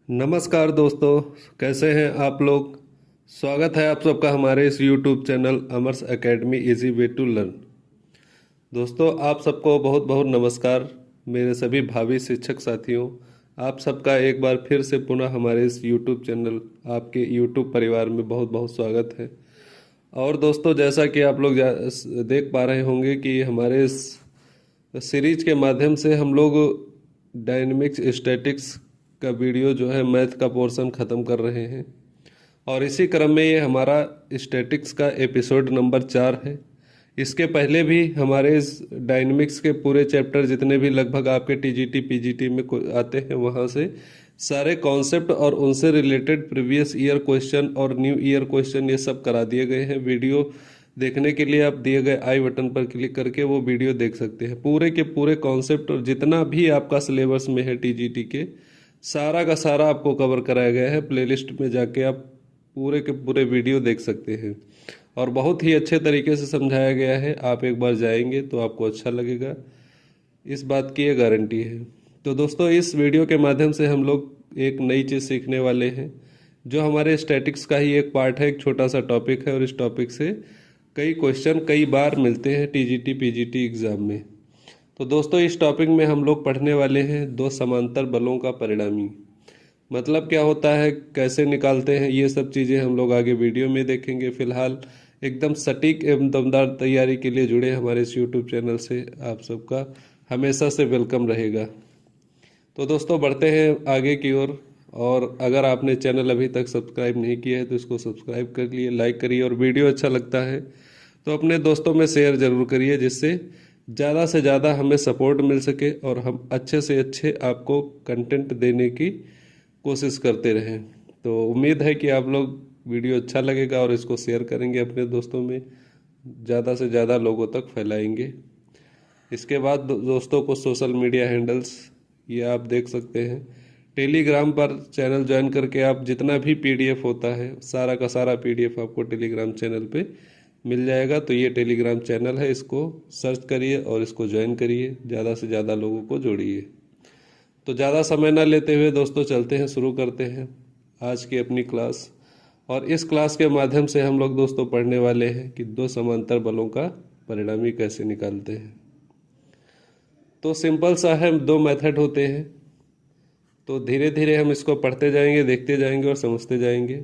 नमस्कार दोस्तों, कैसे हैं आप लोग। स्वागत है आप सबका हमारे इस YouTube channel Amar's Academy easy way to learn. दोस्तों, आप सबको बहुत बहुत नमस्कार। मेरे सभी भावी शिक्षक साथियों, आप सबका एक बार फिर से पुनः हमारे इस YouTube चैनल आपके YouTube परिवार में बहुत बहुत स्वागत है। और दोस्तों, जैसा कि आप लोग देख पा रहे होंगे कि हमारे इस सीरीज के माध्यम से हम लोग डायनेमिक्स स्टैटिक्स का वीडियो जो है मैथ का पोर्शन ख़त्म कर रहे हैं। और इसी क्रम में ये हमारा स्टैटिक्स का एपिसोड नंबर 4 है। इसके पहले भी हमारे इस डायनेमिक्स के पूरे चैप्टर जितने भी लगभग आपके टीजीटी पीजीटी में आते हैं, वहाँ से सारे कॉन्सेप्ट और उनसे रिलेटेड प्रीवियस ईयर क्वेश्चन और न्यू ईयर क्वेश्चन ये सब करा दिए गए हैं। वीडियो देखने के लिए आप दिए गए आई बटन पर क्लिक करके वो वीडियो देख सकते हैं। पूरे के पूरे कॉन्सेप्ट और जितना भी आपका सिलेबस में है टीजीटी के, सारा का सारा आपको कवर कराया गया है। प्लेलिस्ट में जाके आप पूरे के पूरे वीडियो देख सकते हैं और बहुत ही अच्छे तरीके से समझाया गया है। आप एक बार जाएंगे तो आपको अच्छा लगेगा, इस बात की ये गारंटी है। तो दोस्तों, इस वीडियो के माध्यम से हम लोग एक नई चीज़ सीखने वाले हैं, जो हमारे स्टैटिक्स का ही एक पार्ट है, एक छोटा सा टॉपिक है। और इस टॉपिक से कई क्वेश्चन कई बार मिलते हैं टीजीटी पीजीटी एग्ज़ाम में। तो दोस्तों, इस टॉपिक में हम लोग पढ़ने वाले हैं दो समांतर बलों का परिणामी। मतलब क्या होता है, कैसे निकालते हैं, ये सब चीज़ें हम लोग आगे वीडियो में देखेंगे। फिलहाल एकदम सटीक एवं दमदार तैयारी के लिए जुड़े हमारे इस यूट्यूब चैनल से आप सबका हमेशा से वेलकम रहेगा। तो दोस्तों, बढ़ते हैं आगे की ओर। और अगर आपने चैनल अभी तक सब्सक्राइब नहीं किया है तो इसको सब्सक्राइब कर लिए, लाइक करिए, और वीडियो अच्छा लगता है तो अपने दोस्तों में शेयर ज़रूर करिए, जिससे ज़्यादा से ज़्यादा हमें सपोर्ट मिल सके और हम अच्छे से अच्छे आपको कंटेंट देने की कोशिश करते रहें। तो उम्मीद है कि आप लोग वीडियो अच्छा लगेगा और इसको शेयर करेंगे अपने दोस्तों में, ज़्यादा से ज़्यादा लोगों तक फैलाएंगे। इसके बाद दोस्तों को सोशल मीडिया हैंडल्स ये आप देख सकते हैं। टेलीग्राम पर चैनल ज्वाइन करके आप जितना भी पीडीएफ होता है, सारा का सारा पीडीएफ आपको टेलीग्राम चैनल पे मिल जाएगा। तो ये टेलीग्राम चैनल है, इसको सर्च करिए और इसको ज्वाइन करिए, ज़्यादा से ज़्यादा लोगों को जोड़िए। तो ज़्यादा समय ना लेते हुए दोस्तों, चलते हैं, शुरू करते हैं आज की अपनी क्लास। और इस क्लास के माध्यम से हम लोग दोस्तों पढ़ने वाले हैं कि दो समांतर बलों का परिणामी कैसे निकालते हैं। तो सिंपल सा है, दो मेथड होते हैं। तो धीरे धीरे हम इसको पढ़ते जाएंगे, देखते जाएंगे और समझते जाएंगे।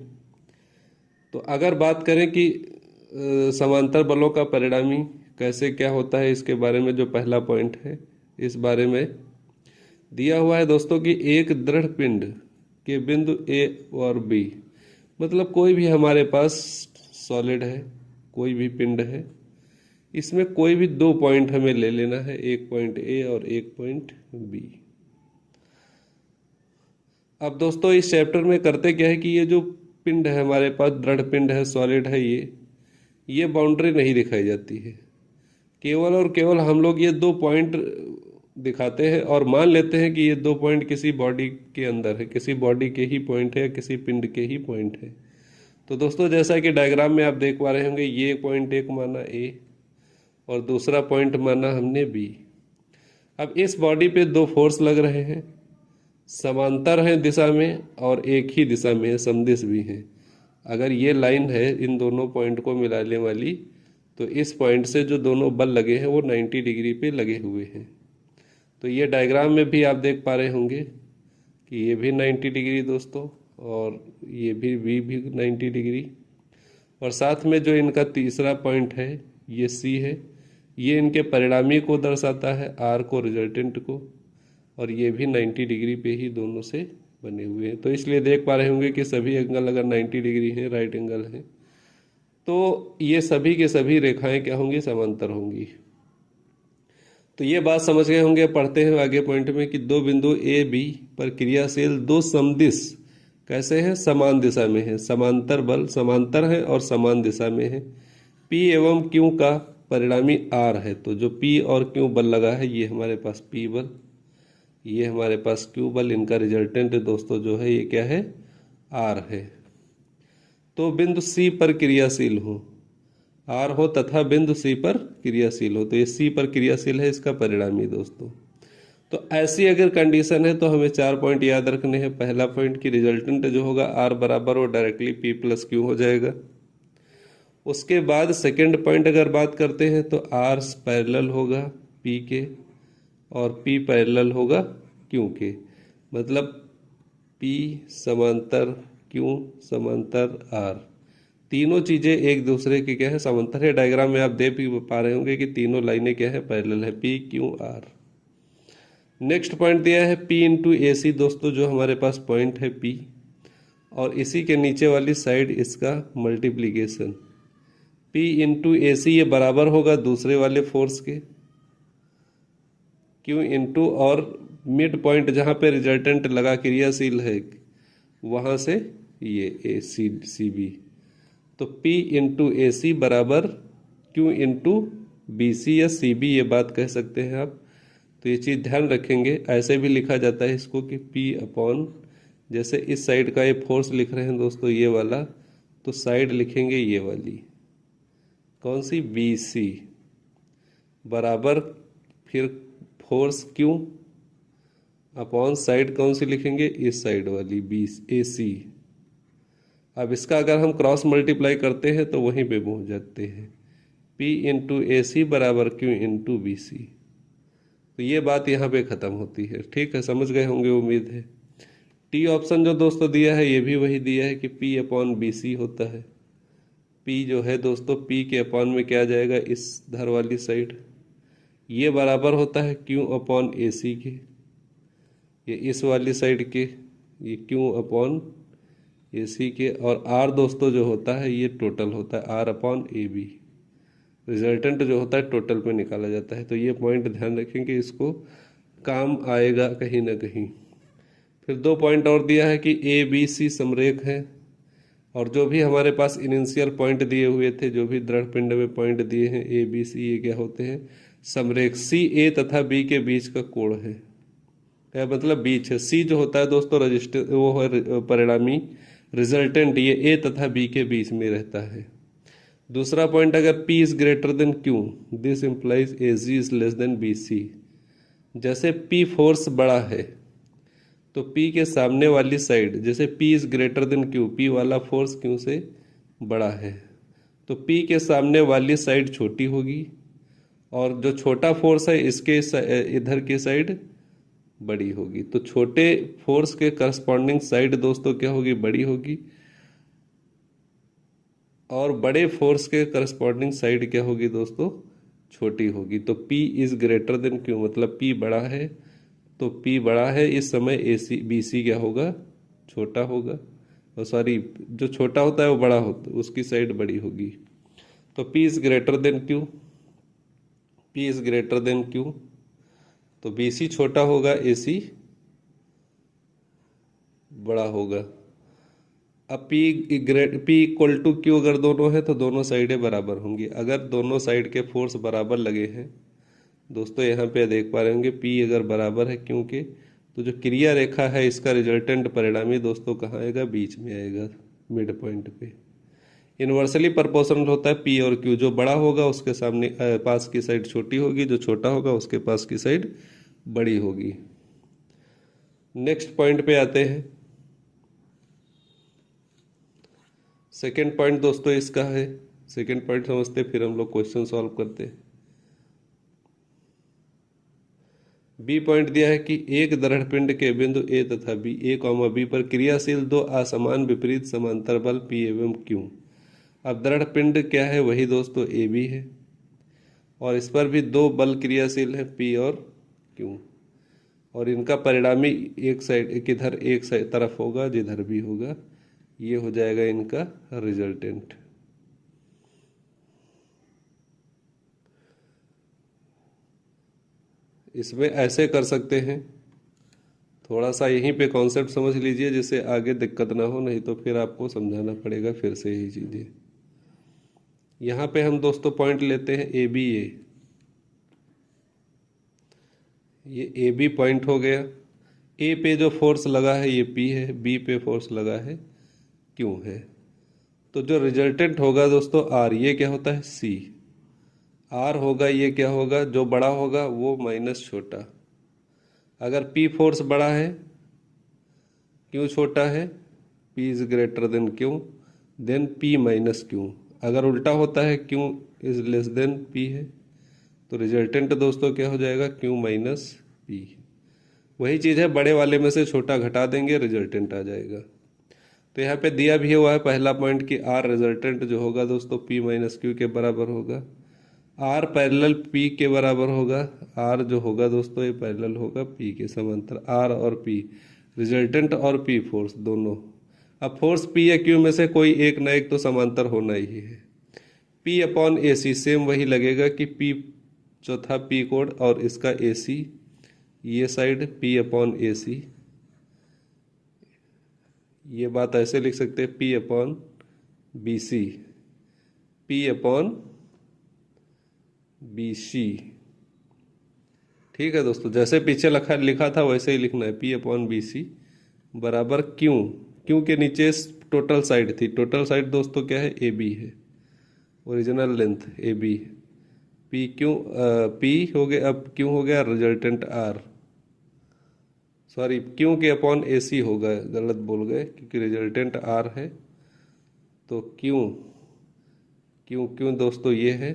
तो अगर बात करें कि समांतर बलों का परिणामी कैसे क्या होता है, इसके बारे में जो पहला पॉइंट है, इस बारे में दिया हुआ है दोस्तों कि एक दृढ़ पिंड के बिंदु ए और बी, मतलब कोई भी हमारे पास सॉलिड है, कोई भी पिंड है, इसमें कोई भी दो पॉइंट हमें ले लेना है, एक पॉइंट ए और एक पॉइंट बी। अब दोस्तों, इस चैप्टर में करते क्या है कि ये जो पिंड है हमारे पास, दृढ़ पिंड है, सॉलिड है, ये बाउंड्री नहीं दिखाई जाती है। केवल और केवल हम लोग ये दो पॉइंट दिखाते हैं और मान लेते हैं कि ये दो पॉइंट किसी बॉडी के अंदर है, किसी बॉडी के ही पॉइंट है या किसी पिंड के ही पॉइंट है। तो दोस्तों, जैसा कि डायग्राम में आप देख पा रहे होंगे, ये पॉइंट एक माना ए और दूसरा पॉइंट माना हमने बी। अब इस बॉडी पे दो फोर्स लग रहे हैं, समांतर हैं दिशा में और एक ही दिशा में है, समदिश भी हैं। अगर ये लाइन है इन दोनों पॉइंट को मिलाने वाली, तो इस पॉइंट से जो दोनों बल लगे हैं वो 90 डिग्री पे लगे हुए हैं। तो ये डायग्राम में भी आप देख पा रहे होंगे कि ये भी 90 डिग्री दोस्तों, और ये भी 90 डिग्री। और साथ में जो इनका तीसरा पॉइंट है, ये सी है, ये इनके परिणामी को दर्शाता है, आर को, रिजल्टेंट को। और ये भी 90 डिग्री पे ही दोनों से बने हुए हैं। तो इसलिए देख पा रहे होंगे कि सभी एंगल अगर 90 डिग्री हैं, राइट एंगल हैं, तो ये सभी के सभी रेखाएं क्या होंगी, समांतर होंगी। तो ये बात समझ गए होंगे। पढ़ते हैं आगे पॉइंट में कि दो बिंदु ए बी पर क्रियाशील दो समदिश कैसे हैं, समान दिशा में है। समांतर बल समांतर है और समान दिशा में है। पी एवं क्यू का परिणामी आर है। तो जो पी और क्यू बल लगा है, ये हमारे पास पी बल, ये हमारे पास क्यू बल, इनका रिजल्टेंट दोस्तों जो है ये क्या है, आर है। तो बिंदु सी पर क्रियाशील हो, आर हो तथा बिंदु सी पर क्रियाशील हो, तो ये सी पर क्रियाशील है, इसका परिणामी दोस्तों। तो ऐसी अगर कंडीशन है तो हमें 4 पॉइंट याद रखने हैं। पहला पॉइंट की रिजल्टेंट जो होगा आर बराबर वो डायरेक्टली पी प्लस क्यू हो जाएगा। उसके बाद सेकंड पॉइंट अगर बात करते हैं तो आर पैरेलल होगा पी के और पी पैरेलल होगा क्यू के, मतलब पी समांतर क्यू समांतर आर, तीनों चीजें एक दूसरे की क्या है समांतर है। डायग्राम में आप देख भी पा रहे होंगे कि तीनों लाइनें क्या है पैरेलल है, P Q R. Next point दिया है पी इंटू ए सी दोस्तों, जो हमारे पास पॉइंट है पी और इसी के नीचे वाली साइड इसका multiplication P into A C, ये बराबर होगा दूसरे वाले फोर्स के क्यू इंटू और मिड पॉइंट जहाँ पे रिजल्टेंट लगा क्रियाशील है वहाँ से ये ए सी बी, तो P इंटू ए सी बराबर Q इंटू बी सी या सी बी, ये बात कह सकते हैं आप। तो ये चीज़ ध्यान रखेंगे। ऐसे भी लिखा जाता है इसको कि P अपॉन, जैसे इस साइड का ये फोर्स लिख रहे हैं दोस्तों ये वाला, तो साइड लिखेंगे ये वाली कौन सी बी सी बराबर फिर फोर्स Q अपॉन साइड कौन सी लिखेंगे इस साइड वाली बी ए सी। अब इसका अगर हम क्रॉस मल्टीप्लाई करते हैं तो वहीं पे पहुंच जाते हैं, P इंटू ए सी बराबर Q इंटू बी सी। तो ये बात यहाँ पे ख़त्म होती है। ठीक है, समझ गए होंगे उम्मीद है। टी ऑप्शन जो दोस्तों दिया है ये भी वही दिया है कि P अपॉन बी सी होता है। P जो है दोस्तों P के अपॉन में क्या आ जाएगा इस धर वाली साइड, ये बराबर होता है Q अपॉन ए सी के, ये इस वाली साइड के ये Q अपॉन ए सी के, और आर दोस्तों जो होता है ये टोटल होता है R upon A B, resultant जो होता है टोटल पे निकाला जाता है। तो ये पॉइंट ध्यान रखेंगे, इसको काम आएगा कहीं ना कहीं। फिर 2 पॉइंट और दिया है कि ए बी सी समरेख है, और जो भी हमारे पास इनिशियल पॉइंट दिए हुए थे, जो भी दृढ़ पिंड में पॉइंट दिए हैं ए बी सी, ये क्या होते हैं समरेख। सी ए तथा बी के बीच का कोण है, मतलब बीच है। सी जो होता है दोस्तों रजिस्टर वो है परिणामी, रिजल्टेंट ये ए तथा बी के बीच में रहता है। दूसरा पॉइंट, अगर P is greater than Q this implies A G is less than B C. जैसे P फोर्स बड़ा है तो P के सामने वाली साइड, जैसे P is greater than Q, P वाला फोर्स Q से बड़ा है तो P के सामने वाली साइड छोटी होगी, और जो छोटा फोर्स है इसके इधर की साइड बड़ी होगी। तो छोटे फोर्स के करस्पॉन्डिंग साइड दोस्तों क्या होगी बड़ी होगी, और बड़े फोर्स के करस्पॉन्डिंग साइड क्या होगी दोस्तों छोटी होगी। तो P is greater than Q, मतलब P बड़ा है, तो P बड़ा है इस समय ए सी बी सी क्या होगा छोटा होगा, और सॉरी जो छोटा होता है वो बड़ा होता है, उसकी साइड बड़ी होगी। तो P is greater than Q, P is greater than Q, तो बी सी छोटा होगा ए सी बड़ा होगा। अब P इक्वल टू Q अगर दोनों है तो दोनों साइडें बराबर होंगी। अगर दोनों साइड के फोर्स बराबर लगे हैं दोस्तों, यहाँ पे देख पा रहे होंगे P अगर बराबर है Q के, तो जो क्रिया रेखा है इसका रिजल्टेंट परिणामी दोस्तों कहाँ आएगा बीच में आएगा, मिड पॉइंट पे। इन्वर्सली प्रोपोर्शनल होता है P और Q, जो बड़ा होगा उसके सामने पास की साइड छोटी होगी, जो छोटा होगा उसके पास की साइड बड़ी होगी। नेक्स्ट पॉइंट पे आते हैं। सेकेंड पॉइंट दोस्तों इसका है, सेकेंड पॉइंट समझते फिर हम लोग क्वेश्चन सॉल्व करते हैं। बी पॉइंट दिया है कि एक दृढ़ पिंड के बिंदु ए तथा बी ए कॉमा बी पर क्रियाशील 2 असमान विपरीत समांतर बल P एवं Q। अब दृढ़ पिंड क्या है वही दोस्तों ए बी है, और इस पर भी 2 बल क्रियाशील है P और Q, और इनका परिणामी एक साइड किधर एक साइड तरफ होगा जिधर भी होगा, ये हो जाएगा इनका रिजल्टेंट। इसमें ऐसे कर सकते हैं, थोड़ा सा यहीं पे कॉन्सेप्ट समझ लीजिए जिससे आगे दिक्कत ना हो, नहीं तो फिर आपको समझाना पड़ेगा फिर से यही चीज़ें। यहाँ पे हम दोस्तों पॉइंट लेते हैं ए बी, ये ए बी पॉइंट हो गया। ए पे जो फोर्स लगा है ये P है, बी पे फोर्स लगा है Q है। तो जो रिजल्टेंट होगा दोस्तों R, ये क्या होता है C, R होगा, ये क्या होगा जो बड़ा होगा वो माइनस छोटा, अगर P फोर्स बड़ा है, Q छोटा है, P is greater than Q, then P minus Q। अगर उल्टा होता है, Q is less than P है, तो रिजल्टेंट दोस्तों क्या हो जाएगा, Q माइनस P। वही चीज़ है, बड़े वाले में से छोटा घटा देंगे, रिजल्टेंट आ जाएगा। तो यहाँ पे दिया भी हुआ है पहला पॉइंट कि R रिजल्टेंट जो होगा दोस्तों P माइनस Q के बराबर होगा। R पैरेलल P के बराबर होगा। R जो होगा दोस्तों ये पैरेलल होगा P के समांतर। R और P रिजल्टेंट और P फोर्स दोनों। अब फोर्स P या Q में से कोई एक ना एक तो समांतर होना ही है। P upon A C same वही लगेगा कि P जो था P कोड और इसका AC, ये side P upon A C, ये बात ऐसे लिख सकते हैं P upon B C, P upon B C. ठीक है दोस्तों, जैसे पीछे लिखा था वैसे ही लिखना है, P अपॉन बी सी बराबर क्यू के नीचे टोटल साइड थी। टोटल साइड दोस्तों क्या है, ए बी है, original length A B. P हो गया, अब क्यू हो गया रिजल्टेंट आर, सॉरी क्यू के अपॉन ए सी होगा, गलत बोल गए क्योंकि रिजल्टेंट आर है। तो क्यू क्यू क्यू दोस्तों ये है,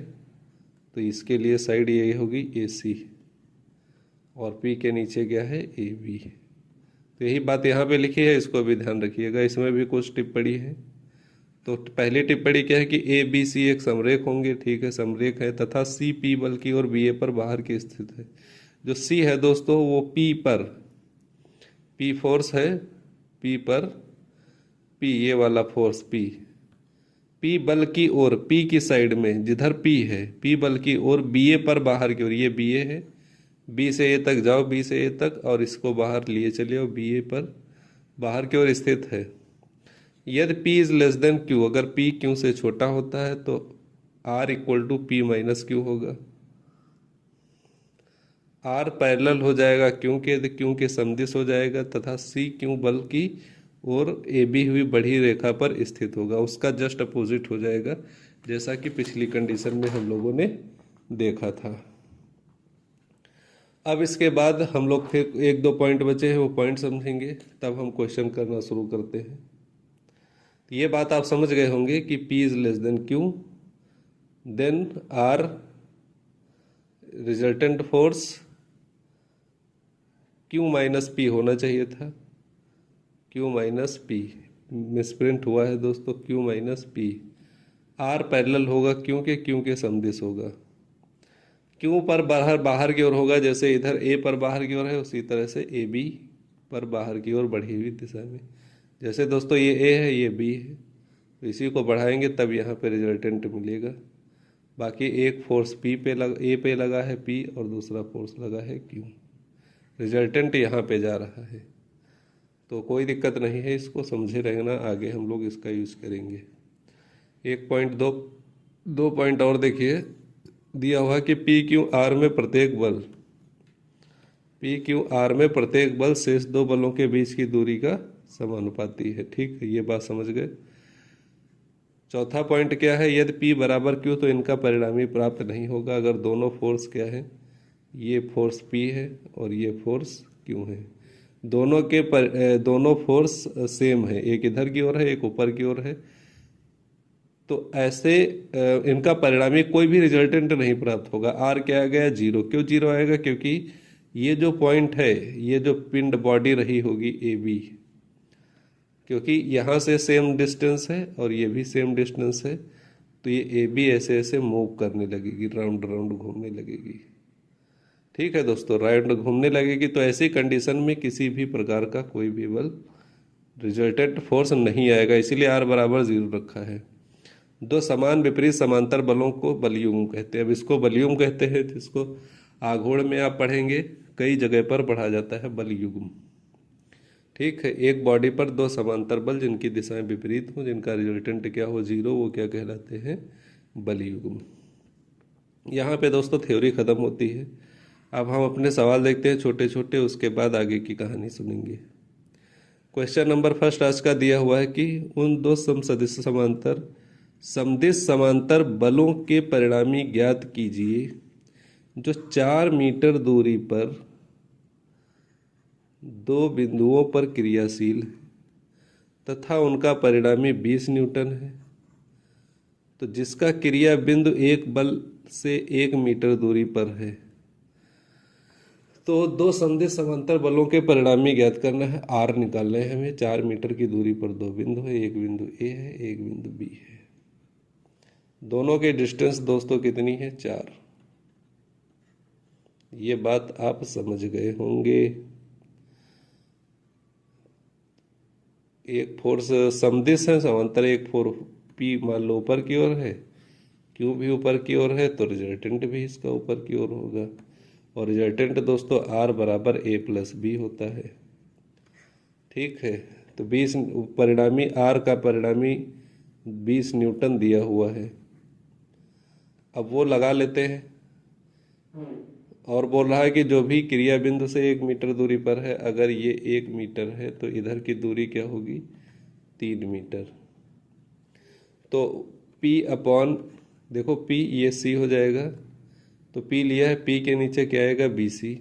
तो इसके लिए साइड ये होगी ए सी, और पी के नीचे क्या है, ए बी। तो यही बात यहाँ पे लिखी है, इसको भी ध्यान रखिएगा। इसमें भी कुछ टिप्पणी है। तो पहली टिप्पणी क्या है कि ए बी सी एक समरेख होंगे, ठीक है, समरेख है, तथा सी पी बल की और बी ए पर बाहर की स्थित है। जो सी है दोस्तों वो पी पर, पी फोर्स है पी पर, पी ये वाला फोर्स पी बल की ओर, पी की साइड में जिधर पी है, पी बल की ओर, बी ए पर बाहर की ओर, ये बी ए है, बी से ए तक जाओ, बी से ए तक, और इसको बाहर लिए चले आओ, बी ए पर बाहर की ओर स्थित है। यदि P is less than Q, अगर P Q से छोटा होता है तो R equal to P minus Q होगा। R पैरेलल हो जाएगा Q के समदिश हो जाएगा, तथा C Q बल की और ए बी हुई बढ़ी रेखा पर स्थित होगा, उसका जस्ट अपोजिट हो जाएगा, जैसा कि पिछली कंडीशन में हम लोगों ने देखा था। अब इसके बाद हम लोग फिर एक दो पॉइंट बचे हैं, वो पॉइंट समझेंगे, तब हम क्वेश्चन करना शुरू करते हैं। ये बात आप समझ गए होंगे कि P is less than Q, then R resultant force Q minus P होना चाहिए था, Q माइनस P मिसप्रिंट हुआ है दोस्तों, Q minus P। R parallel होगा Q के समदिश होगा, Q पर बाहर की ओर होगा, जैसे इधर A पर बाहर की ओर है उसी तरह से ए बी पर बाहर की ओर बढ़ी हुई दिशा में। जैसे दोस्तों ये A है ये B है, तो इसी को बढ़ाएंगे तब यहाँ पे रिजल्टेंट मिलेगा। बाकी एक फोर्स A पे लगा है P, और दूसरा फोर्स लगा है Q। रिजल्टेंट यहाँ पे जा रहा है, तो कोई दिक्कत नहीं है, इसको समझे रहना, आगे हम लोग इसका यूज़ करेंगे। एक पॉइंट दो पॉइंट और देखिए, दिया हुआ कि पी क्यू आर में प्रत्येक बल शेष दो बलों के बीच की दूरी का समानुपाती है। ठीक है, ये बात समझ गए। चौथा पॉइंट क्या है, यदि P बराबर Q तो इनका परिणामी प्राप्त नहीं होगा अगर दोनों फोर्स क्या है, ये फोर्स P है और ये फोर्स Q है, दोनों फोर्स सेम है, एक इधर की ओर है एक ऊपर की ओर है, तो ऐसे इनका परिणामी कोई भी रिजल्टेंट नहीं प्राप्त होगा। आर क्या आ गया, जीरो। क्यों जीरो आएगा, क्योंकि ये जो पॉइंट है, ये जो पिंड बॉडी रही होगी ए बी, क्योंकि यहाँ से सेम डिस्टेंस है और ये भी सेम डिस्टेंस है, तो ये ए बी ऐसे ऐसे मूव करने लगेगी, राउंड राउंड घूमने लगेगी। ठीक है दोस्तों, राउंड घूमने लगेगी, तो ऐसी कंडीशन में किसी भी प्रकार का कोई भी बल रिजल्टेंट फोर्स नहीं आएगा, इसीलिए आर बराबर जीरो रखा है। दो समान विपरीत समांतर बलों को बलयुग्म कहते हैं। अब इसको बलयुग्म कहते हैं, जिसको आघूर्ण में आप पढ़ेंगे, कई जगह पर पढ़ा जाता है बलयुग्म। ठीक है, एक बॉडी पर दो समांतर बल जिनकी दिशाएं विपरीत हों, जिनका रिजल्टेंट क्या हो, जीरो, वो क्या कहलाते हैं, बलयुग्म। यहाँ पे दोस्तों थ्योरी खत्म होती है। अब हम अपने सवाल देखते हैं छोटे छोटे, उसके बाद आगे की कहानी सुनेंगे। क्वेश्चन नंबर फर्स्ट आज का दिया हुआ है कि उन दो समदिश समांतर बलों के परिणामी ज्ञात कीजिए जो 4 मीटर दूरी पर दो बिंदुओं पर क्रियाशील है तथा उनका परिणामी 20 न्यूटन है, तो जिसका क्रिया बिंदु एक बल से 1 मीटर दूरी पर है। तो दो संदिग्ध समांतर बलों के परिणामी ज्ञात करना है, आर निकालना है हमें। 4 मीटर की दूरी पर दो बिंदु है, एक बिंदु ए है, एक बिंदु बी है। दोनों के डिस्टेंस दोस्तों कितनी है? 4। ये बात आप समझ गए होंगे। एक फोर्स समदिश है समांतर, एक फोर्स पी मान लो ऊपर की ओर है, क्यू भी ऊपर की ओर है, तो रिजल्टेंट भी इसका ऊपर की ओर होगा। और रिजल्टेंट दोस्तों आर बराबर ए प्लस बी होता है। ठीक है, तो 20 परिणामी आर का परिणामी 20 न्यूटन दिया हुआ है। अब वो लगा लेते हैं। और बोल रहा है कि जो भी क्रिया बिंदु से 1 मीटर दूरी पर है, अगर ये 1 मीटर है तो इधर की दूरी क्या होगी? 3 मीटर। तो P अपॉन, देखो P ये C हो जाएगा, तो P लिया है, P के नीचे क्या आएगा? BC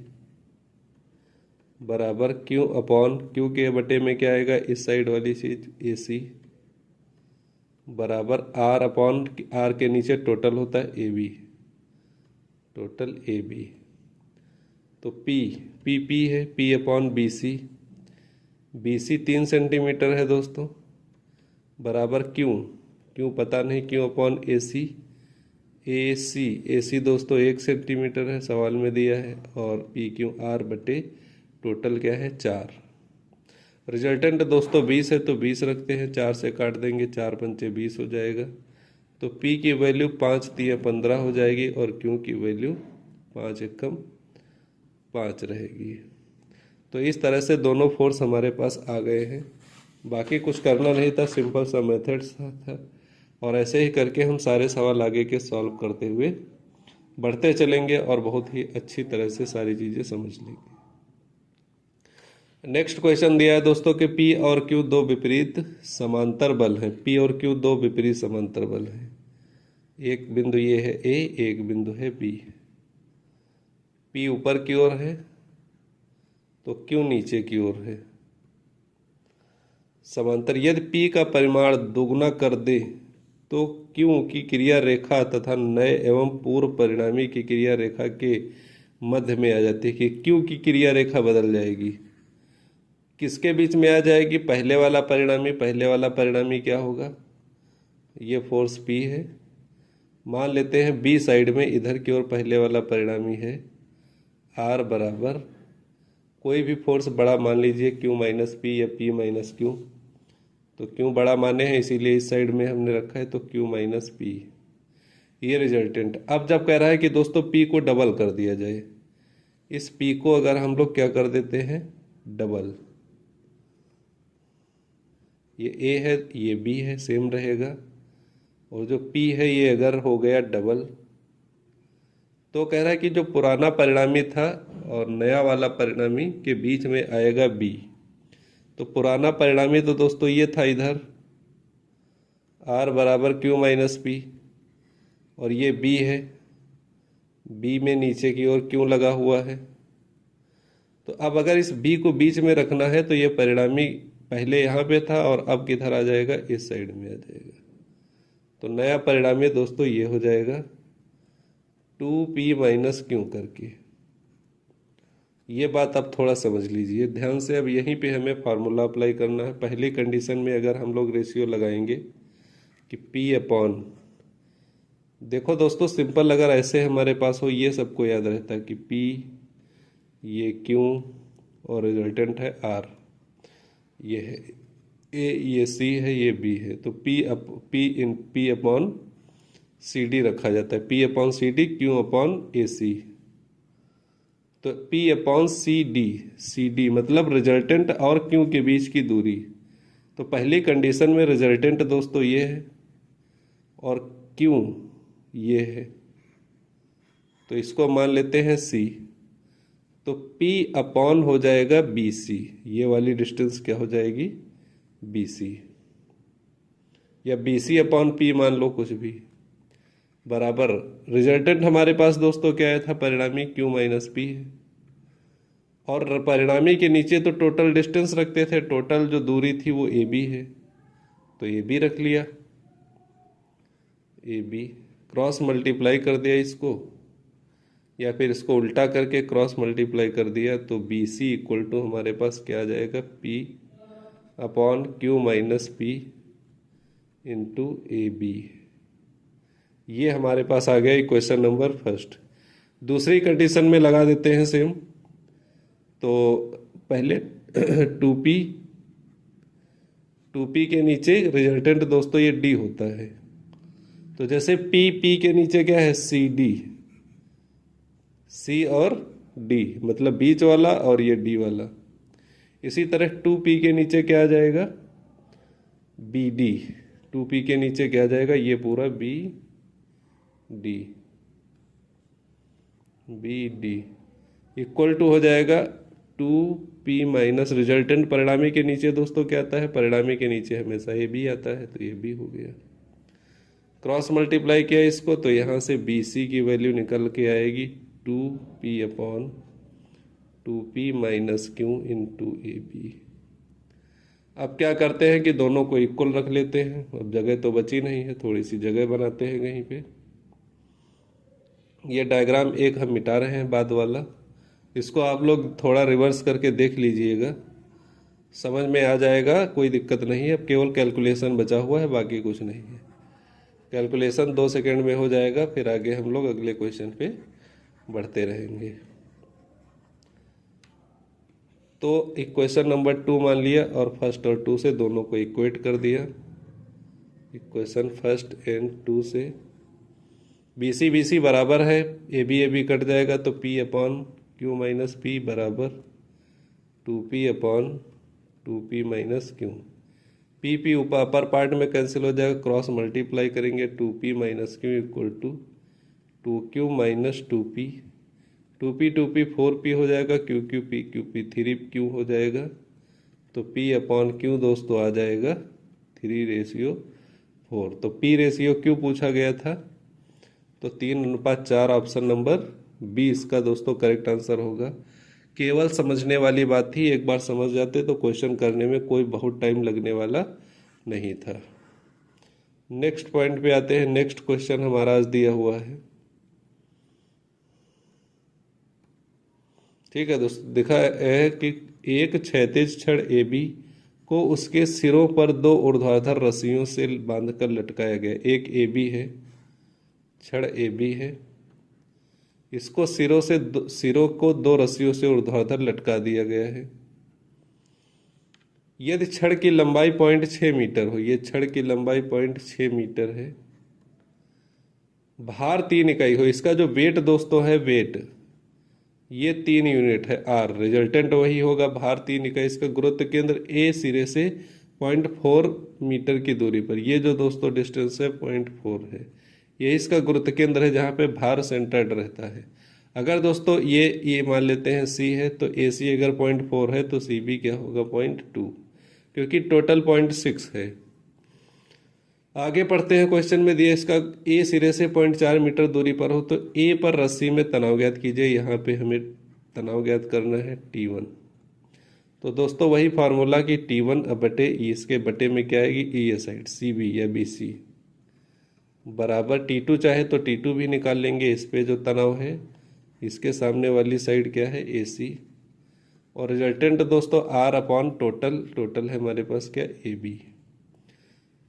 बराबर Q अपॉन Q के बटे में क्या आएगा? इस साइड वाली चीज AC बराबर R अपॉन R के नीचे टोटल होता है AB, टोटल AB। तो P है, P upon BC, BC 3 centimetre है दोस्तों, बराबर Q पता नहीं, Q अपॉन AC दोस्तों 1 सेंटीमीटर है, सवाल में दिया है, और PQR बटे टोटल क्या है? 4। रिजल्टेंट दोस्तों 20 है, तो 20 रखते हैं, 4 से काट देंगे, 4 पंचे 20 हो जाएगा। तो P की वैल्यू 5 तिया 15 हो जाएगी, और Q की वैल्यू 5 एकम 5 रहेगी। तो इस तरह से दोनों फोर्स हमारे पास आ गए हैं। बाकी कुछ करना नहीं था, सिंपल सा मेथड्स था, और ऐसे ही करके हम सारे सवाल आगे के सॉल्व करते हुए बढ़ते चलेंगे और बहुत ही अच्छी तरह से सारी चीज़ें समझ लेंगे। नेक्स्ट क्वेश्चन दिया है दोस्तों कि P और Q दो विपरीत समांतर बल हैं। P और Q दो विपरीत समांतर बल हैं। एक बिंदु ये है A, एक बिंदु है B। P ऊपर की ओर है तो Q नीचे की ओर है। समांतर यदि P का परिमाण दोगुना कर दे तो Q की क्रिया रेखा तथा नए एवं पूर्व परिणामी की क्रिया रेखा के मध्य में आ जाती है कि Q की क्रिया रेखा बदल जाएगी। किसके बीच में आ जाएगी? पहले वाला परिणामी क्या होगा? ये फोर्स P है। मान लेते हैं B साइड में इधर की ओर पहले वाला परिणामी है R बराबर कोई भी फोर्स बड़ा मान लीजिए Q माइनस P या P माइनस Q, तो Q बड़ा माने हैं इसीलिए इस साइड में हमने रखा है, तो Q माइनस P ये रिजल्टेंट। अब जब कह रहा है कि दोस्तों P को डबल कर दिया जाए, इस P को अगर हम लोग क्या कर देते हैं? डबल। ये A है, ये B है, सेम रहेगा, और जो P है ये अगर हो गया डबल, तो कह रहा है कि जो पुराना परिणामी था और नया वाला परिणामी के बीच में आएगा B। तो पुराना परिणामी तो दोस्तों ये था इधर R बराबर Q माइनस P, और ये B है, B में नीचे की ओर Q लगा हुआ है। तो अब अगर इस B को बीच में रखना है तो ये परिणामी पहले यहाँ पे था और अब किधर आ जाएगा? इस साइड में आ जाएगा। तो नया परिणामी दोस्तों ये हो जाएगा 2P माइनस Q करके। ये बात आप थोड़ा समझ लीजिए ध्यान से। अब यहीं पे हमें फार्मूला अप्लाई करना है। पहली कंडीशन में अगर हम लोग रेशियो लगाएंगे कि P अपॉन, देखो दोस्तों सिंपल अगर ऐसे हमारे पास हो, ये सबको याद रहता है कि P ये Q और रिजल्टेंट है R, ये है A, ये C है, ये B है, तो P अपॉन CD रखा जाता है। P upon CD Q upon AC, तो P अपॉन CD मतलब रिजल्टेंट और Q के बीच की दूरी। तो पहली कंडीशन में रिजल्टेंट दोस्तों ये है और Q ये है, तो इसको मान लेते हैं C। तो P अपॉन हो जाएगा BC, ये वाली डिस्टेंस क्या हो जाएगी? BC, या BC अपॉन P मान लो कुछ भी, बराबर रिजल्टेंट हमारे पास दोस्तों क्या आया था? परिणामी Q माइनस P है। और परिणामी के नीचे तो टोटल डिस्टेंस रखते थे, टोटल जो दूरी थी वो ए बी है, तो ए बी रख लिया, ए बी क्रॉस मल्टीप्लाई कर दिया इसको, या फिर इसको उल्टा करके क्रॉस मल्टीप्लाई कर दिया, तो बी सी इक्वल टू हमारे पास क्या आ जाएगा, P upon Q minus P into A B. ये हमारे पास आ गया इक्वेशन नंबर फर्स्ट। दूसरी कंडीशन में लगा देते हैं सेम। तो पहले टू पी के नीचे रिजल्टेंट दोस्तों ये डी होता है, तो जैसे पी के नीचे क्या है, सी डी, सी और डी मतलब बीच वाला और ये डी वाला। इसी तरह टू पी के नीचे क्या आ जाएगा, बी डी, टू पी के नीचे क्या आ जाएगा, ये पूरा B D, B D equal to हो जाएगा टू पी माइनस रिजल्टेंट परिणामी के नीचे दोस्तों क्या आता है, परिणामी के नीचे हमेशा ए बी आता है, तो ये बी हो गया। क्रॉस मल्टीप्लाई किया इसको, तो यहाँ से बी सी की वैल्यू निकल के आएगी two P upon two P minus Q into A B. अब क्या करते हैं कि दोनों को इक्वल रख लेते हैं। अब जगह तो बची नहीं है, थोड़ी सी जगह बनाते हैं कहीं पे। ये डायग्राम एक हम मिटा रहे हैं बाद वाला, इसको आप लोग थोड़ा रिवर्स करके देख लीजिएगा, समझ में आ जाएगा, कोई दिक्कत नहीं है। अब केवल कैलकुलेशन बचा हुआ है, बाकी कुछ नहीं है। कैलकुलेशन 2 सेकंड में हो जाएगा, फिर आगे हम लोग अगले क्वेश्चन पे बढ़ते रहेंगे। तो इक्वेशन नंबर 2 मान लिया और फर्स्ट और 2 से दोनों को इक्वेट कर दिया। इक्वेशन फर्स्ट एंड 2 से बी सी बराबर है, ए बी कट जाएगा, तो P upon Q minus P बराबर two P upon two P minus Q. P ऊपर अपर पार्ट में कैंसिल हो जाएगा, क्रॉस मल्टीप्लाई करेंगे, two P minus Q equal to two Q minus two P 4 P हो जाएगा, क्यू पी 3 क्यू हो जाएगा, तो पी अपॉन क्यू दोस्तों आ जाएगा 3:4। तो पी रेशियो क्यू पूछा गया था, तो 3:4 ऑप्शन नंबर बी इसका दोस्तों करेक्ट आंसर होगा। केवल समझने वाली बात थी, एक बार समझ जाते तो क्वेश्चन करने में कोई बहुत टाइम लगने वाला नहीं था। नेक्स्ट पॉइंट पे आते हैं। नेक्स्ट क्वेश्चन हमारा आज दिया हुआ है, ठीक है दोस्तों। दिखा है कि एक क्षैतिज छड़ ए बी को उसके सिरों पर 2 ऊर्ध्वाधर रस्सियों से बांधकर लटकाया गया। एक ए बी है, छड़ ए बी है, इसको सिरों को 2 रस्सियों से ऊर्ध्वाधर लटका दिया गया है। यदि छड़ की लंबाई 0.6 मीटर हो, ये छड़ की लंबाई 0.6 मीटर है, भार 3 इकाई हो, इसका जो वेट दोस्तों है, वेट ये 3 यूनिट है, आर रिजल्टेंट वही होगा, भार 3 इकाई। इसका गुरुत्व केंद्र ए सिरे से 0.4 मीटर की दूरी पर, ये जो दोस्तों डिस्टेंस है 0.4 है, ये इसका गुरुत्व केंद्र है जहाँ पे भार सेंटर्ड रहता है। अगर दोस्तों ये मान लेते हैं सी है, तो ए सी अगर 0.4 है तो सी बी क्या होगा 0.2, क्योंकि टोटल 0.6 है। आगे पढ़ते हैं। क्वेश्चन में दिया इसका ए सिरे से 0.4 मीटर दूरी पर हो, तो ए पर रस्सी में तनाव ज्ञात कीजिए। यहाँ पे हमें तनाव ज्ञात करना है T1। तो दोस्तों वही फार्मूला कि T1 अब बटे ई, इसके बटे में क्या आएगी ई साइड सी बी या बी सी बराबर T2 चाहे तो T2 भी निकाल लेंगे। इस पे जो तनाव है, इसके सामने वाली साइड क्या है ए सी, और रिजल्टेंट दोस्तों आर अपॉन टोटल है हमारे पास क्या ए बी।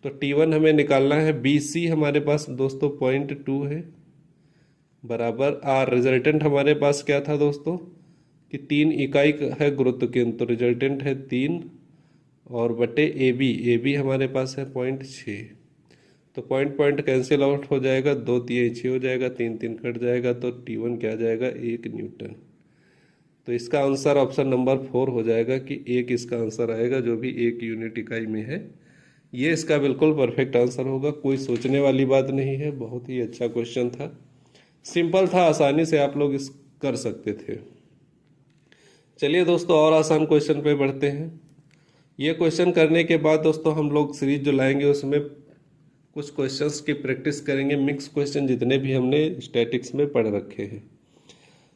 तो T1 हमें निकालना है, बी सी हमारे पास दोस्तों 0.2 है बराबर आर। रिजल्टेंट हमारे पास क्या था दोस्तों कि 3 इकाई है गुरुत्व केंद्र, तो रिजल्टेंट है 3 और बटे ए बी हमारे पास है 0.6। तो पॉइंट कैंसिल आउट हो जाएगा, 2 3 6 हो जाएगा, 3 3 कट जाएगा, तो T1 क्या जाएगा 1 न्यूटन। तो इसका आंसर ऑप्शन नंबर 4 हो जाएगा कि 1 इसका आंसर आएगा, जो भी 1 यूनिट इकाई में है। ये इसका बिल्कुल परफेक्ट आंसर होगा, कोई सोचने वाली बात नहीं है। बहुत ही अच्छा क्वेश्चन था, सिंपल था, आसानी से आप लोग इस कर सकते थे। चलिए दोस्तों और आसान क्वेश्चन पे बढ़ते हैं। ये क्वेश्चन करने के बाद दोस्तों हम लोग सीरीज जो लाएंगे उसमें कुछ क्वेश्चंस की प्रैक्टिस करेंगे, मिक्स क्वेश्चन जितने भी हमने स्टैटिक्स में पढ़ रखे हैं।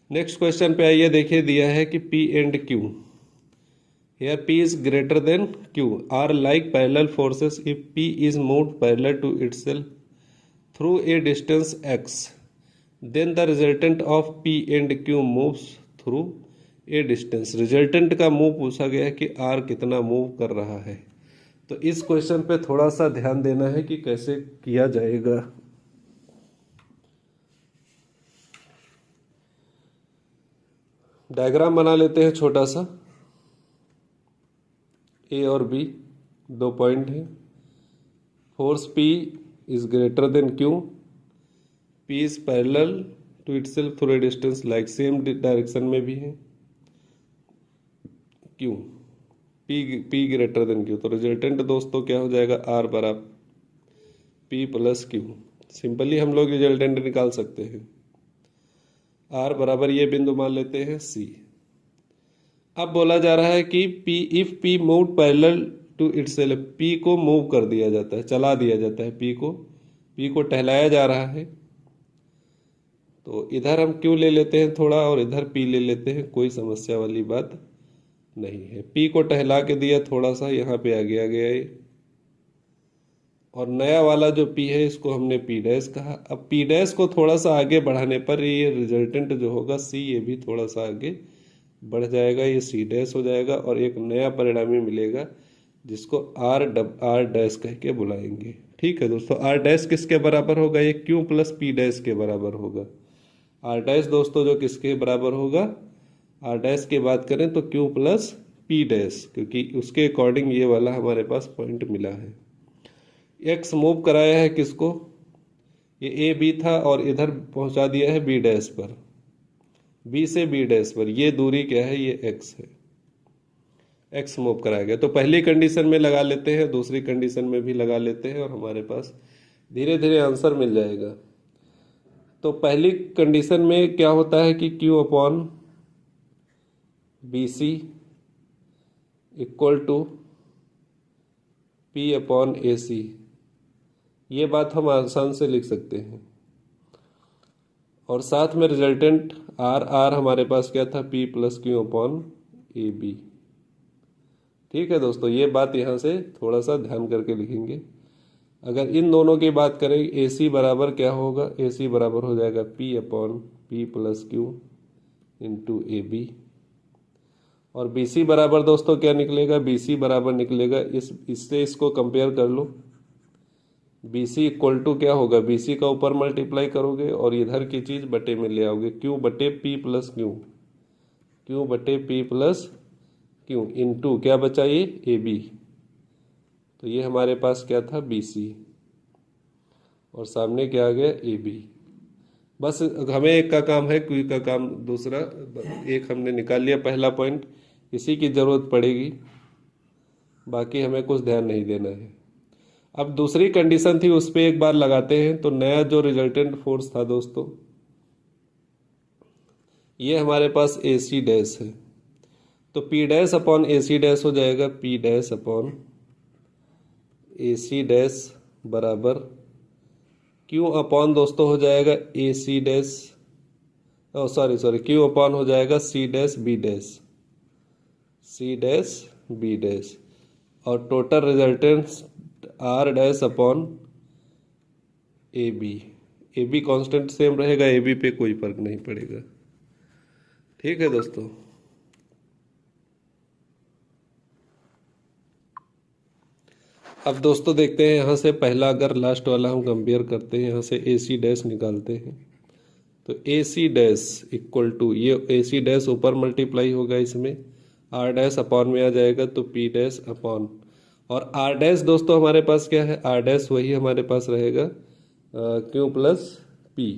नेक्स्ट क्वेश्चन पे आइए, देखिए दिया है कि P and Q, here P is greater than Q, are like parallel forces if P is moved parallel to itself through a distance x, then the resultant of P and Q moves through a distance। Resultant का move पूछा गया है कि R कितना move कर रहा है। तो इस क्वेश्चन पे थोड़ा सा ध्यान देना है कि कैसे किया जाएगा। डायग्राम बना लेते हैं छोटा सा। ए और बी दो पॉइंट हैं। Force P is greater than Q, P is parallel to itself through a distance, like same direction में भी है Q, P greater than Q। तो रिजल्टेंट दोस्तों क्या हो जाएगा, R बराबर P प्लस Q। सिंपली हम लोग रिजल्टेंट निकाल सकते हैं। R बराबर ये बिंदु मान लेते हैं C। अब बोला जा रहा है कि P if P move parallel to itself, P को मूव कर दिया जाता है, चला दिया जाता है, P को टहलाया जा रहा है। तो इधर हम Q ले लेते हैं थोड़ा और इधर P ले लेते हैं, कोई समस्या वाली बात नहीं है। P को टहला के दिया थोड़ा सा, यहाँ पे आ गया ये, और नया वाला जो P है इसको हमने P डैश कहा। अब P डैश को थोड़ा सा आगे बढ़ाने पर ये रिजल्टेंट जो होगा C, ये भी थोड़ा सा आगे बढ़ जाएगा, ये C डैश हो जाएगा और एक नया परिणामी मिलेगा जिसको R डैश कह के बुलाएंगे। ठीक है दोस्तों, R डैश किसके बराबर होगा, ये Q प्लस P डैश के बराबर होगा। R डैश दोस्तों जो किसके बराबर होगा, R डैश की बात करें तो Q प्लस P डैश, क्योंकि उसके अकॉर्डिंग ये वाला हमारे पास पॉइंट मिला है। X मूव कराया है किसको, ये A B था और इधर पहुंचा दिया है B डैश पर, B से B डैश पर, ये दूरी क्या है, ये X है, X मूव कराया गया। तो पहली कंडीशन में लगा लेते हैं, दूसरी कंडीशन में भी लगा लेते हैं और हमारे पास धीरे धीरे आंसर मिल जाएगा। तो पहली कंडीशन में क्या होता है कि Q upon B C equal to P upon A C, ये बात हम आसान से लिख सकते हैं। और साथ में रिजल्टेंट R हमारे पास क्या था, P plus Q upon A B. ठीक है दोस्तों, ये बात यहाँ से थोड़ा सा ध्यान करके लिखेंगे। अगर इन दोनों की बात करें, ए सी बराबर क्या होगा, ए सी बराबर हो जाएगा P upon P plus Q into A B. और बी सी बराबर दोस्तों क्या निकलेगा, बी सी बराबर निकलेगा, इससे इसको कंपेयर कर लो, बी सी इक्वल टू क्या होगा, बी सी का ऊपर मल्टीप्लाई करोगे और इधर की चीज बटे में ले आओगे, Q बटे P प्लस Q बटे P प्लस Q इंटू क्या बचा, ये ए बी। तो ये हमारे पास क्या था, बी सी, और सामने क्या आ गया, ए बी। बस हमें एक का काम है, क्यू का काम दूसरा। एक हमने निकाल लिया पहला पॉइंट, इसी की जरूरत पड़ेगी, बाकी हमें कुछ ध्यान नहीं देना है। अब दूसरी कंडीशन थी, उस पर एक बार लगाते हैं। तो नया जो रिजल्टेंट फोर्स था दोस्तों, ये हमारे पास ए सी डैश है। तो P dash upon A C dash हो जाएगा, P dash upon A C dash बराबर Q अपॉन दोस्तों हो जाएगा A C dash, sorry Q upon हो जाएगा C dash B dash, C dash B dash, और total resultant R dash upon A B constant same रहेगा, A B पे कोई फर्क नहीं पड़ेगा। ठीक है दोस्तों, अब दोस्तों देखते हैं यहाँ से पहला, अगर लास्ट वाला हम कंपेयर करते हैं, यहाँ से ए सी डैश निकालते हैं। तो A C dash equal to, ये ए सी डैश ऊपर मल्टीप्लाई होगा, इसमें आर डैश अपॉन में आ जाएगा, तो पी डैश अपॉन, और आर डैश दोस्तों हमारे पास क्या है, आर डैश वही हमारे पास रहेगा क्यू प्लस पी,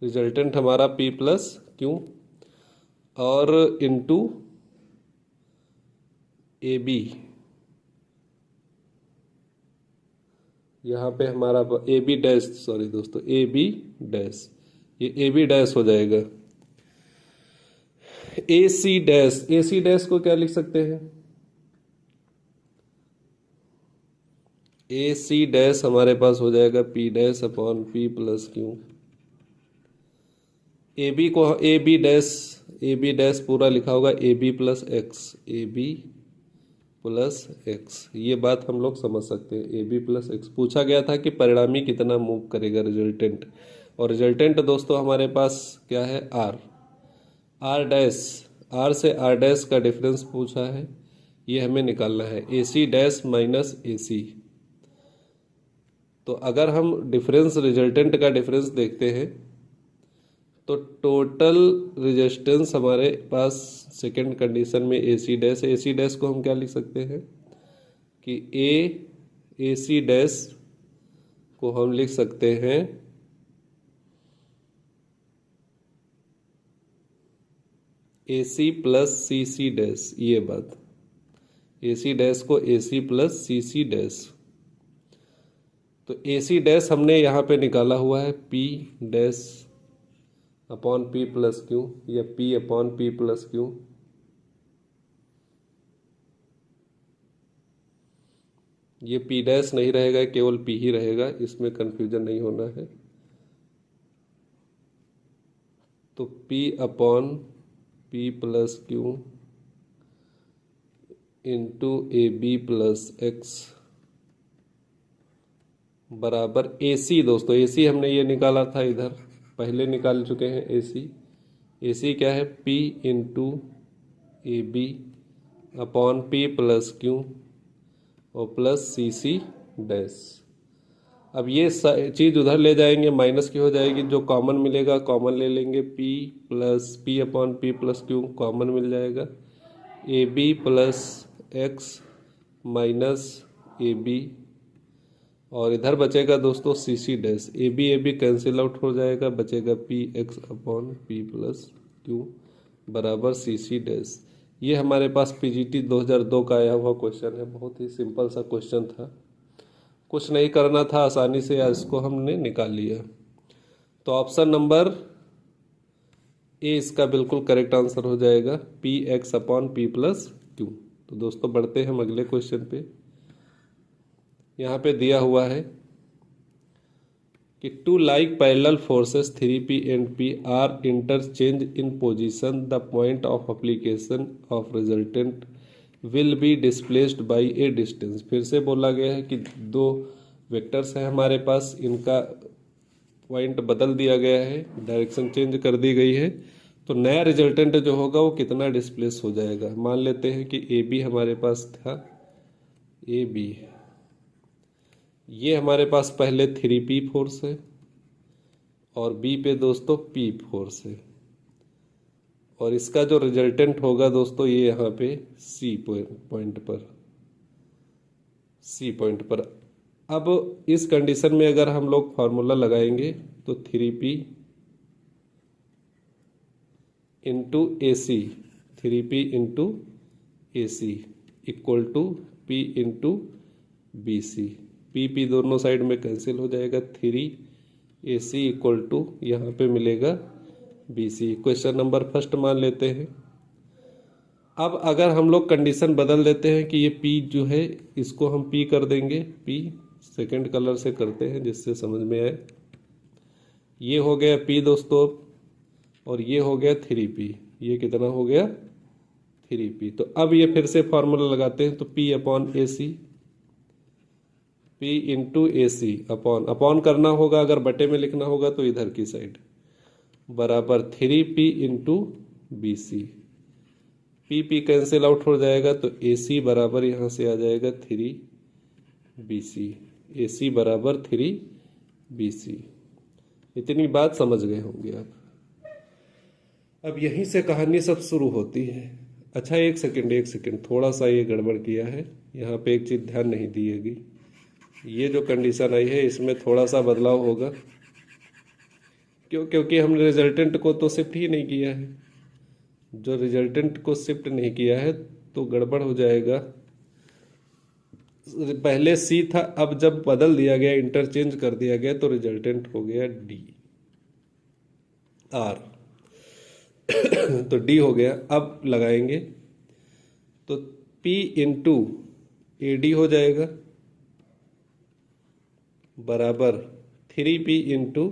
रिजल्टेंट हमारा पी प्लस क्यू, और इनटू ए बी, यहाँ पे हमारा ए बी डैश, सॉरी दोस्तों ए बी डैश, ये ए बी डैश हो जाएगा। ए सी डैश को क्या लिख सकते हैं, ए सी डैश हमारे पास हो जाएगा P dash upon P plus Q A B dash पूरा लिखा होगा A B plus X, A B plus X. ये बात हम लोग समझ सकते हैं, ए बी प्लस एक्स। पूछा गया था कि परिणामी कितना मूव करेगा, रिजल्टेंट। और रिजल्टेंट दोस्तों हमारे पास क्या है, आर। आर डैश, आर से आर डैश का डिफरेंस पूछा है, ये हमें निकालना है, ए सी डैश माइनस ए सी। तो अगर हम डिफरेंस, रिजल्टेंट का डिफरेंस देखते हैं तो टोटल रेजिस्टेंस हमारे पास सेकंड कंडीशन में ए सी डैश है। ए सी डैश को हम क्या लिख सकते हैं कि ए सी डैश को हम लिख सकते हैं A C plus C C dash. ये बात, ए सी डैश को ए C plus C C dash. तो ए सी डैश हमने यहाँ पे निकाला हुआ है P dash upon P plus Q, या P upon P plus Q. ये पी डैश नहीं रहेगा, केवल पी ही रहेगा, इसमें कंफ्यूजन नहीं होना है। तो P upon P plus Q into A B plus X बराबर ए सी। दोस्तों ए सी हमने ये निकाला था, इधर पहले निकाल चुके हैं ए सी। ए सी क्या है, P into A B upon P plus Q और प्लस सी सी डैश। अब ये चीज़ उधर ले जाएंगे, माइनस की हो जाएगी, जो कॉमन मिलेगा कॉमन ले लेंगे, P plus P upon P plus Q common मिल जाएगा, A B plus X minus A B. और इधर बचेगा दोस्तों C C dash, A B cancel out हो जाएगा, बचेगा P X upon P plus Q बराबर सी सी डैश। ये हमारे पास पीजीटी 2002 का आया हुआ क्वेश्चन है, बहुत ही सिंपल सा क्वेश्चन था, कुछ नहीं करना था, आसानी से इसको हमने निकाल लिया। तो ऑप्शन नंबर ए इसका बिल्कुल करेक्ट आंसर हो जाएगा, P X upon P plus Q. तो दोस्तों बढ़ते हैं हम अगले क्वेश्चन पे। यहाँ पे दिया हुआ है कि two like parallel forces 3p and p are interchange in position, the point of application of resultant will be displaced by a distance. फिर से बोला गया है कि दो वेक्टर्स हैं हमारे पास, इनका पॉइंट बदल दिया गया है, डायरेक्शन चेंज कर दी गई है, तो नया रिजल्टेंट जो होगा वो कितना डिस्प्लेस हो जाएगा। मान लेते हैं कि ए बी हमारे पास था, ए बी ये हमारे पास पहले 3p फोर्स है और बी पे दोस्तों p फोर्स है, और इसका जो रिजल्टेंट होगा दोस्तों ये यहाँ पे C पॉइंट पर। अब इस कंडीशन में अगर हम लोग फार्मूला लगाएंगे तो 3p into A C, 3p into A C equal to p into B C. P दोनों साइड में कैंसिल हो जाएगा, 3ac इक्वल टू यहाँ पे मिलेगा bc। क्वेश्चन नंबर फर्स्ट मान लेते हैं। अब अगर हम लोग कंडीशन बदल देते हैं कि ये p जो है इसको हम p कर देंगे, p सेकंड कलर से करते हैं जिससे समझ में आए। ये हो गया p दोस्तों, और ये हो गया 3p, ये कितना हो गया 3p। तो अब ये फिर से फॉर्मूला लगाते हैं, तो p upon A C, P into A C upon करना होगा, अगर बटे में लिखना होगा तो इधर की साइड, बराबर 3p into B C. P cancel out हो जाएगा, तो ए सी बराबर यहाँ से आ जाएगा 3bc, ए सी बराबर 3bc। इतनी बात समझ गए होंगे आप। अब यहीं से कहानी सब शुरू होती है। अच्छा एक सेकंड, थोड़ा सा ये गड़बड़ किया है, यहाँ पे एक चीज़ ध्यान नहीं दिएगी। ये जो कंडीशन आई है इसमें थोड़ा सा बदलाव होगा, क्योंकि हमने रिजल्टेंट को तो शिफ्ट ही नहीं किया है। जो रिजल्टेंट को शिफ्ट नहीं किया है तो गड़बड़ हो जाएगा। पहले सी था, अब जब बदल दिया गया, इंटरचेंज कर दिया गया, तो रिजल्टेंट हो गया डी आर। तो डी हो गया। अब लगाएंगे तो P इंटू ए डी हो जाएगा बराबर 3p into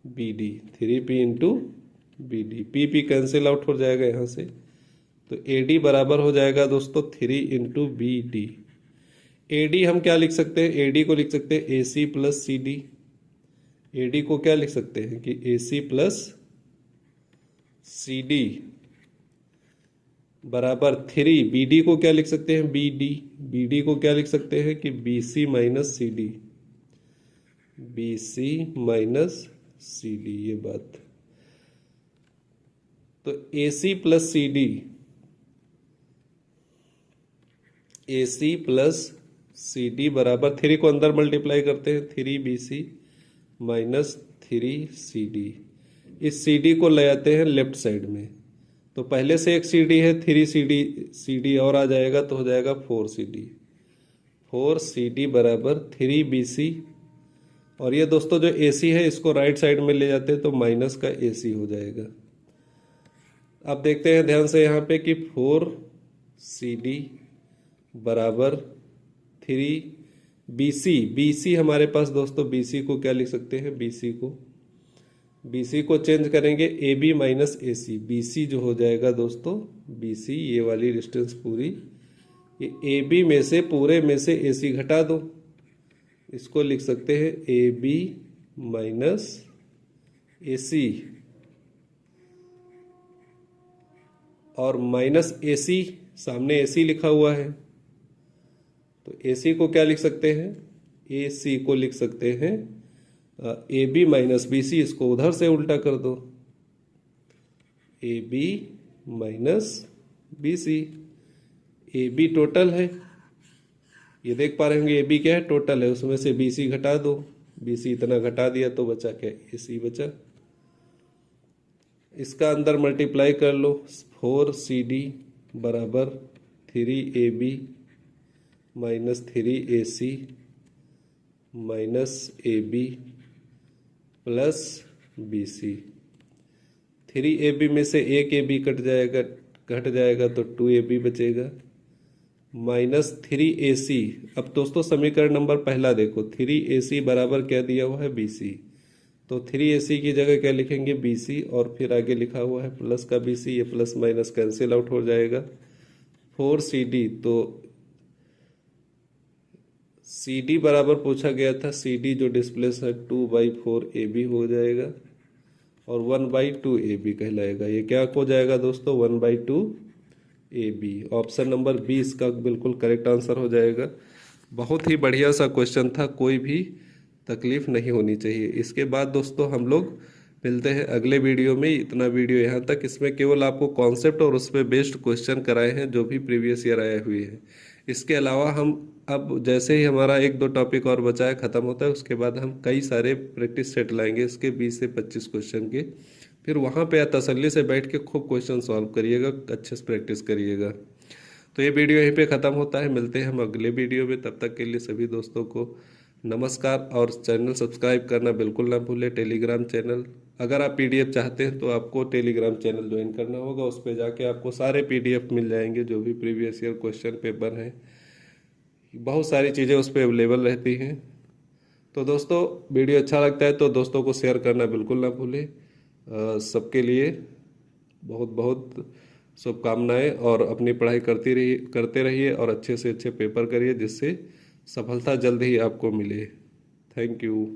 B D, 3p into B D, P cancel out हो जाएगा यहाँ से, तो ए डी बराबर हो जाएगा दोस्तों 3 into B D. A D हम क्या लिख सकते हैं, ए डी को लिख सकते हैं A C plus C D. A D को क्या लिख सकते हैं कि ए सी प्लस सी डी बराबर 3, बी डी को क्या लिख सकते हैं बी डी, बी डी को क्या लिख सकते हैं कि B C minus C D, B C minus C D, ये बात। तो A C plus C D, A C plus C D बराबर 3 को अंदर मल्टीप्लाई करते हैं, 3bc माइनस 3cd। इस cd को ले आते हैं लेफ्ट साइड में, तो पहले से एक cd है, 3cd और आ जाएगा तो हो जाएगा 4cd। 4cd बराबर 3bc, और ये दोस्तों जो ac है इसको राइट साइड में ले जाते हैं तो माइनस का ac हो जाएगा। अब देखते हैं ध्यान से यहाँ पे कि 4cd बराबर 3bc, bc हमारे पास दोस्तों bc को क्या लिख सकते हैं, bc को चेंज करेंगे ab माइनस ac, bc जो हो जाएगा दोस्तों bc, ये वाली डिस्टेंस पूरी, ये ab में से पूरे में से ac घटा दो, इसको लिख सकते हैं ab माइनस ac, और माइनस ac, सामने ac लिखा हुआ है तो AC को क्या लिख सकते हैं, AC को लिख सकते हैं AB माइनस BC, इसको उधर से उल्टा कर दो, AB minus BC। AB total है, ये देख पा रहे होंगे AB क्या है, टोटल है, उसमें से BC घटा दो, BC इतना घटा दिया तो बचा क्या, AC बचा। इसका अंदर मल्टीप्लाई कर लो, 4CD बराबर 3AB minus 3AC minus AB plus BC। 3AB में से एक AB घट जाएगा तो 2AB बचेगा, माइनस 3AC। अब दोस्तों समीकरण नंबर पहला देखो, 3AC बराबर क्या दिया हुआ है BC, तो 3AC की जगह क्या लिखेंगे BC, और फिर आगे लिखा हुआ है प्लस का BC, ये प्लस माइनस कैंसिल आउट हो जाएगा। 4CD, तो CD बराबर पूछा गया था, CD जो डिस्प्लेस है 2/4 AB हो जाएगा और 1/2 AB कहलाएगा। ये क्या हो जाएगा दोस्तों, 1/2 AB। ऑप्शन नंबर 20 का बिल्कुल करेक्ट आंसर हो जाएगा। बहुत ही बढ़िया सा क्वेश्चन था, कोई भी तकलीफ नहीं होनी चाहिए। इसके बाद दोस्तों हम लोग मिलते हैं अगले वीडियो में। इतना वीडियो यहाँ तक, इसमें केवल आपको कॉन्सेप्ट और उस पर बेस्ड क्वेश्चन कराए हैं जो भी प्रीवियस ईयर आए हुए हैं। इसके अलावा हम अब जैसे ही हमारा 1-2 टॉपिक और बचा है, ख़त्म होता है, उसके बाद हम कई सारे प्रैक्टिस सेट लाएंगे इसके 20 से 25 क्वेश्चन के। फिर वहाँ पे तसल्ली से बैठ के खूब क्वेश्चन सॉल्व करिएगा, अच्छे से प्रैक्टिस करिएगा। तो ये वीडियो यहीं पे ख़त्म होता है, मिलते हैं हम अगले वीडियो में। तब तक के लिए सभी दोस्तों को नमस्कार, और चैनल सब्सक्राइब करना बिल्कुल ना भूलें। टेलीग्राम चैनल, अगर आप PDF चाहते हैं तो आपको टेलीग्राम चैनल ज्वाइन करना होगा, उस पर जाके आपको सारे PDF मिल जाएंगे जो भी प्रीवियस ईयर क्वेश्चन पेपर हैं, बहुत सारी चीज़ें उस पर अवेलेबल रहती हैं। तो दोस्तों वीडियो अच्छा लगता है तो दोस्तों को शेयर करना बिल्कुल ना भूलें। सबके लिए बहुत बहुत शुभकामनाएं, और अपनी पढ़ाई करते रहिए और अच्छे से अच्छे पेपर करिए, जिससे सफलता जल्द ही आपको मिले। Thank you.